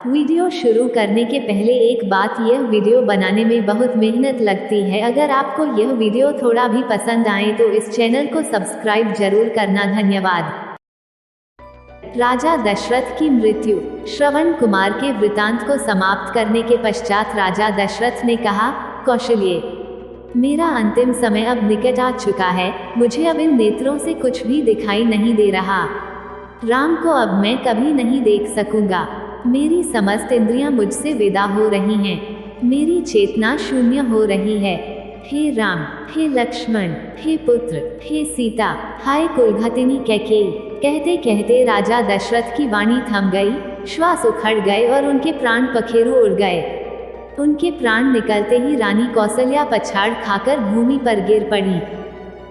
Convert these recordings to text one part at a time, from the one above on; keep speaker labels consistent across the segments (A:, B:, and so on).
A: Video शुरू करने के पहले एक बात, यह वीडियो बनाने में बहुत मेहनत लगती है। अगर आपको यह वीडियो थोड़ा भी पसंद आए तो इस चैनल को सब्सक्राइब जरूर करना। धन्यवाद। राजा दशरथ की मृत्यु। श्रवण कुमार के वृतांत को समाप्त करने के पश्चात राजा दशरथ ने कहा, कौशल्य, मेरा अंतिम समय अब निकट आ चुका है। मुझे अब इन नेत्रों से कुछ भी दिखाई नहीं दे रहा। राम को अब मैं कभी नहीं देख सकूंगा। मेरी समस्त इंद्रियां मुझसे विदा हो रही हैं। मेरी चेतना शून्य हो रही है। हे राम, हे लक्ष्मण, हे पुत्र, हे सीता, हाय कुलघतिनी कैकेयी। कहते कहते राजा दशरथ की वाणी थम गई, श्वास उखड़ गए और उनके प्राण पखेरु उड़ गए। उनके प्राण निकलते ही रानी कौसल्या पछाड़ खाकर भूमि पर गिर पड़ी।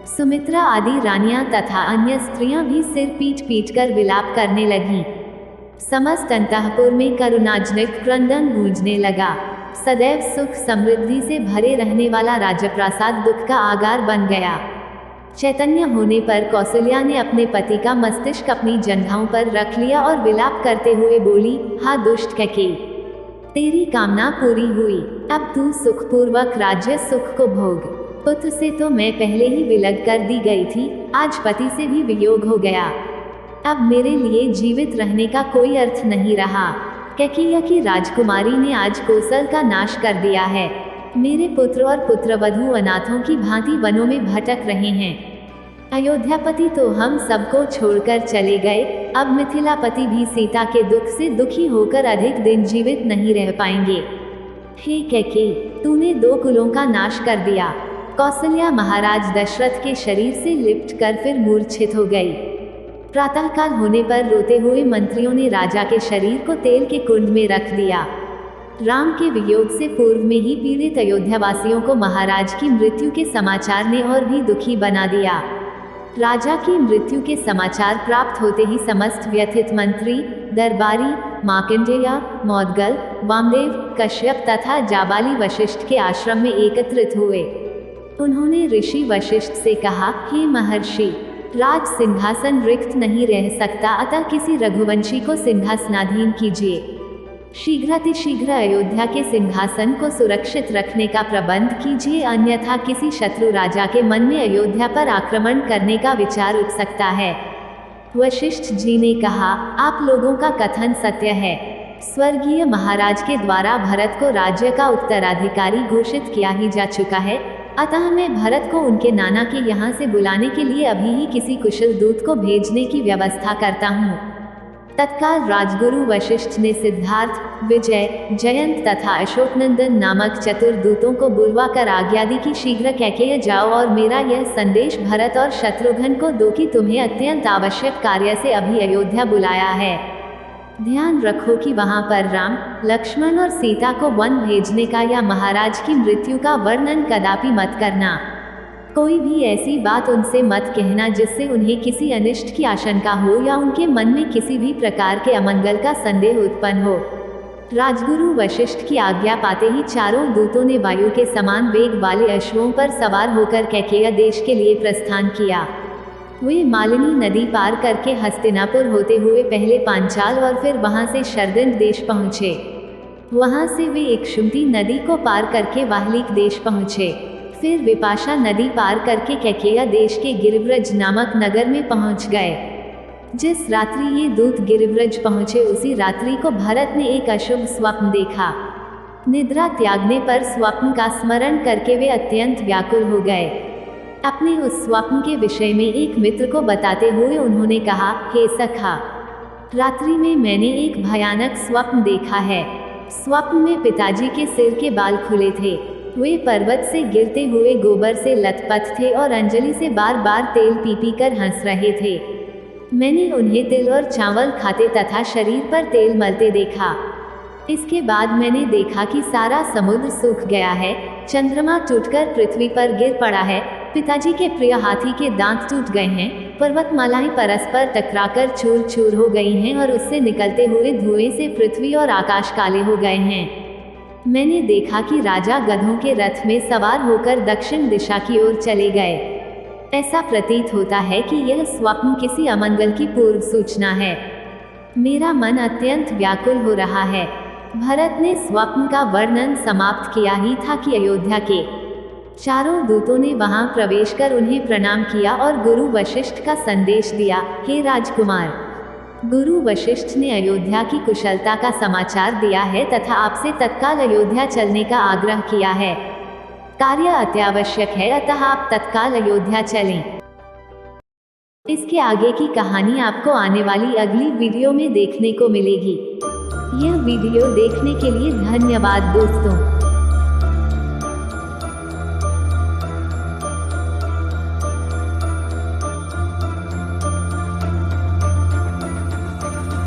A: सुमित्रा आदि रानियां तथा अन्य स्त्रियां भी सिर पीट पीट कर विलाप करने लगीं। समस्त अंतःपुर में करुणाजनक क्रंदन गूंजने लगा। सदैव सुख समृद्धि से भरे रहने वाला राजप्रासाद दुख का आगार बन गया। चैतन्य होने पर कौसल्या ने अपने पति का मस्तिष्क अपनी जंघाओं पर रख लिया और विलाप करते हुए बोली, हा दुष्ट कैकेयी, तेरी कामना पूरी हुई। अब तू सुखपूर्वक राज्य सुख को भोग। पुत्र से तो मैं पहले ही विलग कर दी गई थी, आज पति से भी वियोग हो गया। अब मेरे लिए जीवित रहने का कोई अर्थ नहीं रहा। कैकेयी की राजकुमारी ने आज कोसल का नाश कर दिया है। मेरे पुत्र और पुत्रवधू अनाथों की भांति वनों में भटक रहे हैं। अयोध्यापति तो हम सबको छोड़कर चले गए, अब मिथिलापति भी सीता के दुख से दुखी होकर अधिक दिन जीवित नहीं रह पाएंगे। हे कैकेयी, तूने 2 कुलों का नाश कर दिया। कौसल्या महाराज दशरथ के शरीर से लिपट कर फिर मूर्छित हो गई। प्रातःकाल होने पर रोते हुए मंत्रियों ने राजा के शरीर को तेल के कुंड में रख दिया। राम के वियोग से पूर्व में ही पीड़ित अयोध्यावासियों को महाराज की मृत्यु के समाचार ने और भी दुखी बना दिया। राजा की मृत्यु के समाचार प्राप्त होते ही समस्त व्यथित मंत्री, दरबारी, मार्कंडेय, मौद्गल, वामदेव, कश्यप तथा जाबाली वशिष्ठ के आश्रम में एकत्रित हुए। उन्होंने ऋषि वशिष्ठ से कहा, हे महर्षि, राज सिंहासन रिक्त नहीं रह सकता, अतः किसी रघुवंशी को सिंहासनाधीन कीजिए। शीघ्रातिशीघ्र अयोध्या के सिंहासन को सुरक्षित रखने का प्रबंध कीजिए, अन्यथा किसी शत्रु राजा के मन में अयोध्या पर आक्रमण करने का विचार उठ सकता है। वशिष्ठ जी ने कहा, आप लोगों का कथन सत्य है। स्वर्गीय महाराज के द्वारा भरत को राज्य का उत्तराधिकारी घोषित किया ही जा चुका है, अतः मैं भरत को उनके नाना के यहाँ से बुलाने के लिए अभी ही किसी कुशल दूत को भेजने की व्यवस्था करता हूँ। तत्काल राजगुरु वशिष्ठ ने सिद्धार्थ, विजय, जयंत तथा अशोकनंदन नामक चतुर दूतों को बुलवाकर आज्ञा दी कि शीघ्र कैकेयी जाओ और मेरा यह संदेश भरत और शत्रुघ्न को दो कि तुम्हें अत्यंत आवश्यक कार्य से अभी अयोध्या बुलाया है। ध्यान रखो कि वहां पर राम, लक्ष्मण और सीता को वन भेजने का या महाराज की मृत्यु का वर्णन कदापि मत करना। कोई भी ऐसी बात उनसे मत कहना जिससे उन्हें किसी अनिष्ट की आशंका हो या उनके मन में किसी भी प्रकार के अमंगल का संदेह उत्पन्न हो। राजगुरु वशिष्ठ की आज्ञा पाते ही चारों दूतों ने वायु के समान वेग वाले अश्वों पर सवार होकर कैकेयी देश के लिए प्रस्थान किया। वे मालिनी नदी पार करके हस्तिनापुर होते हुए पहले पांचाल और फिर वहां से शरदंड देश पहुंचे। वहां से वे इक्षुमती नदी को पार करके वाहलिक देश पहुंचे। फिर विपाशा नदी पार करके कैकेयी देश के गिरिव्रज नामक नगर में पहुंच गए। जिस रात्रि ये दूत गिरिव्रज पहुंचे उसी रात्रि को भरत ने एक अशुभ स्वप्न देखा। निद्रा त्यागने पर स्वप्न का स्मरण करके वे अत्यंत व्याकुल हो गए। अपने उस स्वप्न के विषय में एक मित्र को बताते हुए उन्होंने कहा, हे सखा, रात्रि में मैंने एक भयानक स्वप्न देखा है। स्वप्न में पिताजी के सिर के बाल खुले थे। वे पर्वत से गिरते हुए गोबर से लथपथ थे और अंजलि से बार बार तेल पी पी कर हंस रहे थे। मैंने उन्हें तिल और चावल खाते तथा शरीर पर तेल मलते देखा। इसके बाद मैंने देखा कि सारा समुद्र सूख गया है, चंद्रमा टूटकर पृथ्वी पर गिर पड़ा है, पिताजी के प्रिय हाथी के दांत टूट गए हैं, पर्वतमालाएं परस्पर टकराकर चूर चूर हो गई हैं और उससे निकलते हुए धुएं से पृथ्वी और आकाश काले हो गए हैं। मैंने देखा कि राजा गधों के रथ में सवार होकर दक्षिण दिशा की ओर चले गए। ऐसा प्रतीत होता है कि यह स्वप्न किसी अमंगल की पूर्व सूचना है। मेरा मन अत्यंत व्याकुल हो रहा है। भरत ने स्वप्न का वर्णन समाप्त किया ही था कि अयोध्या के चारों दूतों ने वहां प्रवेश कर उन्हें प्रणाम किया और गुरु वशिष्ठ का संदेश दिया। हे राजकुमार, गुरु वशिष्ठ ने अयोध्या की कुशलता का समाचार दिया है तथा आपसे तत्काल अयोध्या चलने का आग्रह किया है। कार्य अत्यावश्यक है, अतः आप तत्काल अयोध्या चलें। इसके आगे की कहानी आपको आने वाली अगली वीडियो में देखने को मिलेगी। यह वीडियो देखने के लिए धन्यवाद दोस्तों।